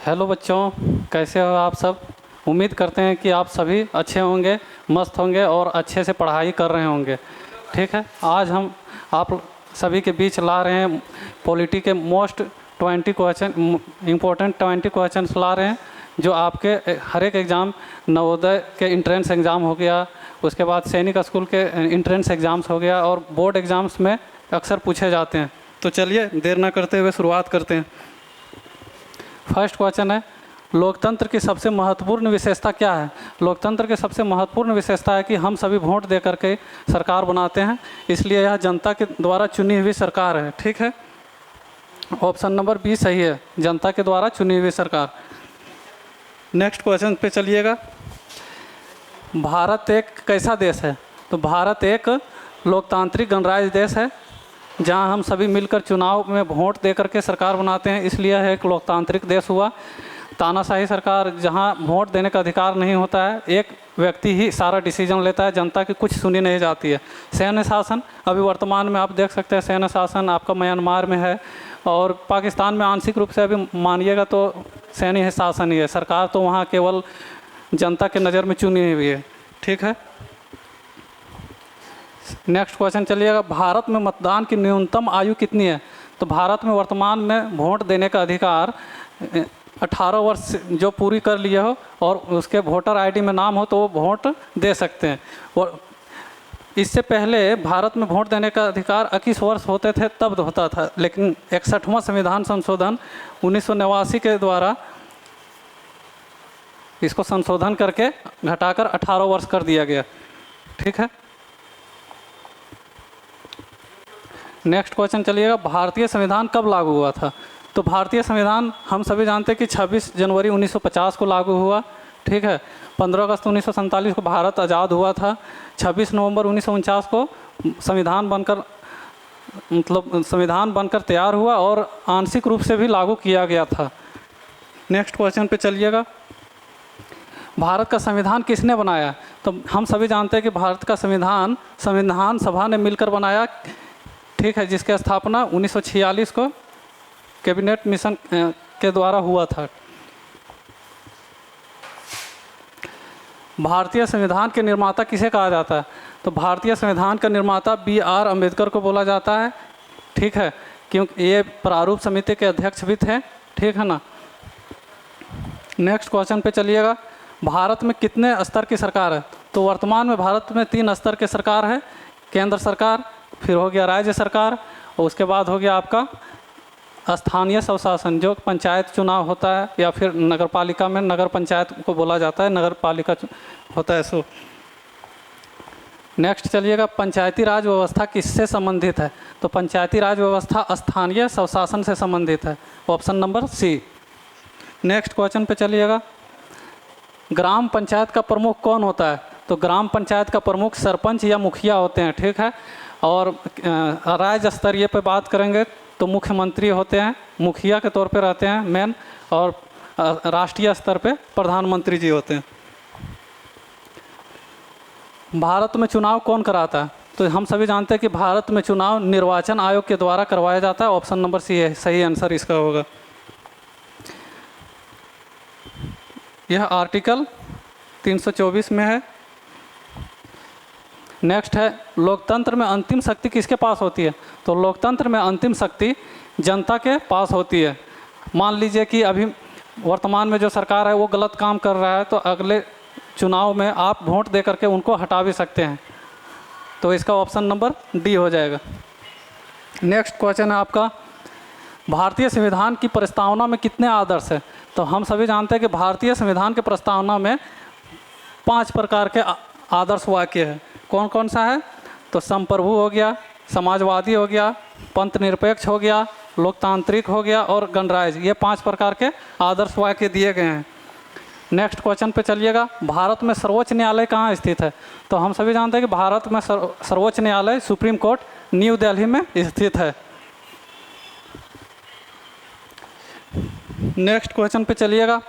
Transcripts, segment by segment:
Hello बच्चों, कैसे हो आप सब। उम्मीद करते हैं कि आप सभी अच्छे होंगे, मस्त होंगे और अच्छे से पढ़ाई कर रहे होंगे। ठीक है, आज हम आप सभी के बीच ला रहे हैं पॉलिटी के मोस्ट 20 क्वेश्चन, इम्पोर्टेंट 20 क्वेश्चंस ला रहे हैं जो आपके हर एक एग्ज़ाम, नवोदय के इंट्रेंस एग्ज़ाम हो गया, उसके बाद सैनिक स्कूल के इंट्रेंस एग्ज़ाम्स हो गया और बोर्ड एग्ज़ाम्स में अक्सर पूछे जाते हैं। तो चलिए देर ना करते हुए शुरुआत करते हैं। फर्स्ट क्वेश्चन है, लोकतंत्र की सबसे महत्वपूर्ण विशेषता क्या है। लोकतंत्र की सबसे महत्वपूर्ण विशेषता है कि हम सभी वोट दे करके सरकार बनाते हैं, इसलिए यह जनता के द्वारा चुनी हुई सरकार है। ठीक है, ऑप्शन नंबर बी सही है, जनता के द्वारा चुनी हुई सरकार। नेक्स्ट क्वेश्चन पे चलिएगा। भारत एक कैसा देश है। तो भारत एक लोकतांत्रिक गणराज्य देश है जहां हम सभी मिलकर चुनाव में वोट दे करके सरकार बनाते हैं, इसलिए यह एक लोकतांत्रिक देश हुआ। तानाशाही सरकार जहां वोट देने का अधिकार नहीं होता है, एक व्यक्ति ही सारा डिसीजन लेता है, जनता की कुछ सुनी नहीं जाती है। सैन्य शासन अभी वर्तमान में आप देख सकते हैं, सैन्य शासन आपका म्यांमार में है और पाकिस्तान में आंशिक रूप से अभी मानिएगा तो सैन्य शासन ही है। सरकार तो वहाँ केवल जनता के नज़र में चुनी हुई है। ठीक है, नेक्स्ट क्वेश्चन चलिएगा। भारत में मतदान की न्यूनतम आयु कितनी है। तो भारत में वर्तमान में वोट देने का अधिकार 18 वर्ष जो पूरी कर लिए हो और उसके वोटर आईडी में नाम हो तो वो वोट दे सकते हैं। और इससे पहले भारत में वोट देने का अधिकार 21 वर्ष होते थे तब होता था, लेकिन 61वां संविधान संशोधन 1989 के द्वारा इसको संशोधन करके घटाकर 18 वर्ष कर दिया गया। ठीक है, नेक्स्ट क्वेश्चन चलिएगा। भारतीय संविधान कब लागू हुआ था। तो भारतीय संविधान हम सभी जानते हैं कि 26 जनवरी 1950 को लागू हुआ। ठीक है, 15 अगस्त 1947 को भारत आज़ाद हुआ था। 26 नवंबर 1949 को संविधान बनकर तैयार हुआ और आंशिक रूप से भी लागू किया गया था। नेक्स्ट क्वेश्चन पे चलिएगा। भारत का संविधान किसने बनाया। तो हम सभी जानते हैं कि भारत का संविधान सभा ने मिलकर बनाया। ठीक है, जिसकी स्थापना 1946 को कैबिनेट मिशन के द्वारा हुआ था। भारतीय संविधान के निर्माता किसे कहा जाता है। तो भारतीय संविधान का निर्माता BR अम्बेडकर को बोला जाता है। ठीक है, क्योंकि ये प्रारूप समिति के अध्यक्ष भी थे। ठीक है ना। नेक्स्ट क्वेश्चन पे चलिएगा। भारत में कितने स्तर की सरकार है। तो वर्तमान में भारत में 3 स्तर की सरकार है। केंद्र सरकार, फिर हो गया राज्य सरकार और उसके बाद हो गया आपका स्थानीय स्वशासन, जो पंचायत चुनाव होता है या फिर नगर पालिका में नगर पंचायत को बोला जाता है, नगर पालिका होता है सो। नेक्स्ट चलिएगा। पंचायती राज व्यवस्था किससे संबंधित है। तो पंचायती राज व्यवस्था स्थानीय स्वशासन से संबंधित है, option number C. Next question पे चलिएगा। ग्राम पंचायत का प्रमुख कौन होता है। तो ग्राम पंचायत का प्रमुख सरपंच या मुखिया होते हैं। ठीक है, और राज्य स्तरीय पे बात करेंगे तो मुख्यमंत्री होते हैं, मुखिया के तौर पे रहते हैं मेन, और राष्ट्रीय स्तर पे प्रधानमंत्री जी होते हैं। भारत में चुनाव कौन कराता है। तो हम सभी जानते हैं कि भारत में चुनाव निर्वाचन आयोग के द्वारा करवाया जाता है, ऑप्शन नंबर सी है, सही आंसर इसका होगा। यह आर्टिकल 324 में है। नेक्स्ट है, लोकतंत्र में अंतिम शक्ति किसके पास होती है। तो लोकतंत्र में अंतिम शक्ति जनता के पास होती है। मान लीजिए कि अभी वर्तमान में जो सरकार है वो गलत काम कर रहा है, तो अगले चुनाव में आप वोट दे करके उनको हटा भी सकते हैं। तो इसका ऑप्शन नंबर डी हो जाएगा। नेक्स्ट क्वेश्चन है आपका, भारतीय संविधान की प्रस्तावना में कितने आदर्श है। तो हम सभी जानते हैं कि भारतीय संविधान के प्रस्तावना में 5 प्रकार के आदर्श वाक्य है। कौन कौन सा है। तो संप्रभु हो गया, समाजवादी हो गया, पंथ निरपेक्ष हो गया, लोकतांत्रिक हो गया और गणराज्य। ये 5 प्रकार के आदर्श वाक्य दिए गए हैं। नेक्स्ट क्वेश्चन पे चलिएगा। भारत में सर्वोच्च न्यायालय कहाँ स्थित है। तो हम सभी जानते हैं कि भारत में सर्वोच्च न्यायालय सुप्रीम कोर्ट न्यू दिल्ली में स्थित है। नेक्स्ट क्वेश्चन पे चलिएगा।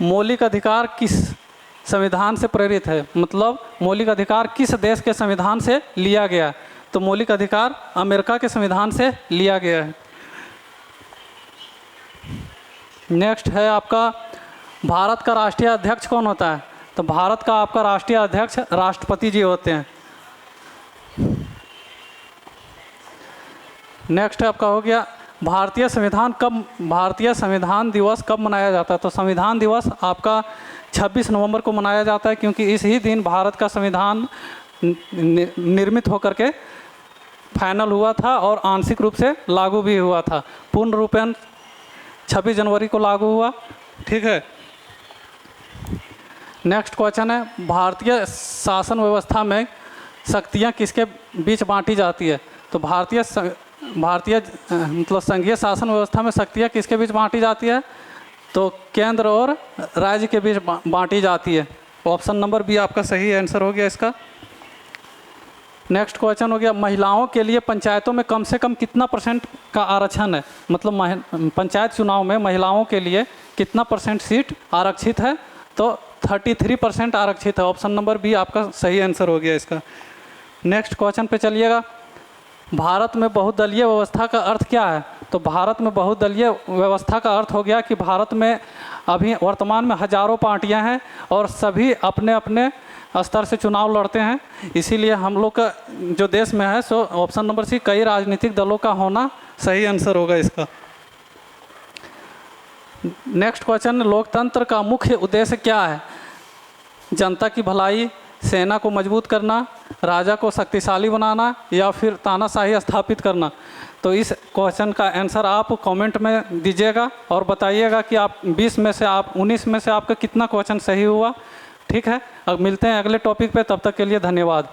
मौलिक अधिकार किस संविधान से प्रेरित है। मतलब मौलिक अधिकार किस देश के संविधान से लिया गया। तो मौलिक अधिकार अमेरिका के संविधान से लिया गया है। नेक्स्ट है आपका, भारत का राष्ट्रीय अध्यक्ष कौन होता है? तो भारत का आपका राष्ट्रीय अध्यक्ष राष्ट्रपति जी होते हैं। नेक्स्ट आपका हो गया, भारतीय संविधान दिवस कब मनाया जाता है? तो संविधान दिवस आपका 26 नवंबर को मनाया जाता है, क्योंकि इस ही दिन भारत का संविधान निर्मित होकर के फाइनल हुआ था और आंशिक रूप से लागू भी हुआ था। पूर्ण रूपेण 26 जनवरी को लागू हुआ। ठीक है। नेक्स्ट क्वेश्चन है, भारतीय शासन व्यवस्था में शक्तियाँ किसके बीच बांटी जाती है? तो भारतीय मतलब संघीय शासन व्यवस्था में शक्तियाँ किसके बीच बांटी जाती है? तो केंद्र और राज्य के बीच बांटी जाती है। ऑप्शन नंबर बी आपका सही आंसर हो गया इसका। नेक्स्ट क्वेश्चन हो गया, महिलाओं के लिए पंचायतों में कम से कम कितना % का आरक्षण है? मतलब पंचायत चुनाव में महिलाओं के लिए कितना % सीट आरक्षित है? तो 33% आरक्षित है। ऑप्शन नंबर बी आपका सही आंसर हो गया इसका। नेक्स्ट क्वेश्चन पे चलिएगा, भारत में बहुदलीय व्यवस्था का अर्थ क्या है? तो भारत में बहुदलीय व्यवस्था का अर्थ हो गया कि भारत में अभी वर्तमान में हजारों पार्टियां हैं और सभी अपने अपने स्तर से चुनाव लड़ते हैं। इसीलिए हम लोग का जो देश में है सो ऑप्शन नंबर सी कई राजनीतिक दलों का होना सही आंसर होगा इसका। नेक्स्ट क्वेश्चन, लोकतंत्र का मुख्य उद्देश्य क्या है? जनता की भलाई, सेना को मजबूत करना, राजा को शक्तिशाली बनाना या फिर तानाशाही स्थापित करना? तो इस क्वेश्चन का आंसर आप कमेंट में दीजिएगा और बताइएगा कि आप 19 में से आपका कितना क्वेश्चन सही हुआ। ठीक है। अब मिलते हैं अगले टॉपिक पे, तब तक के लिए धन्यवाद।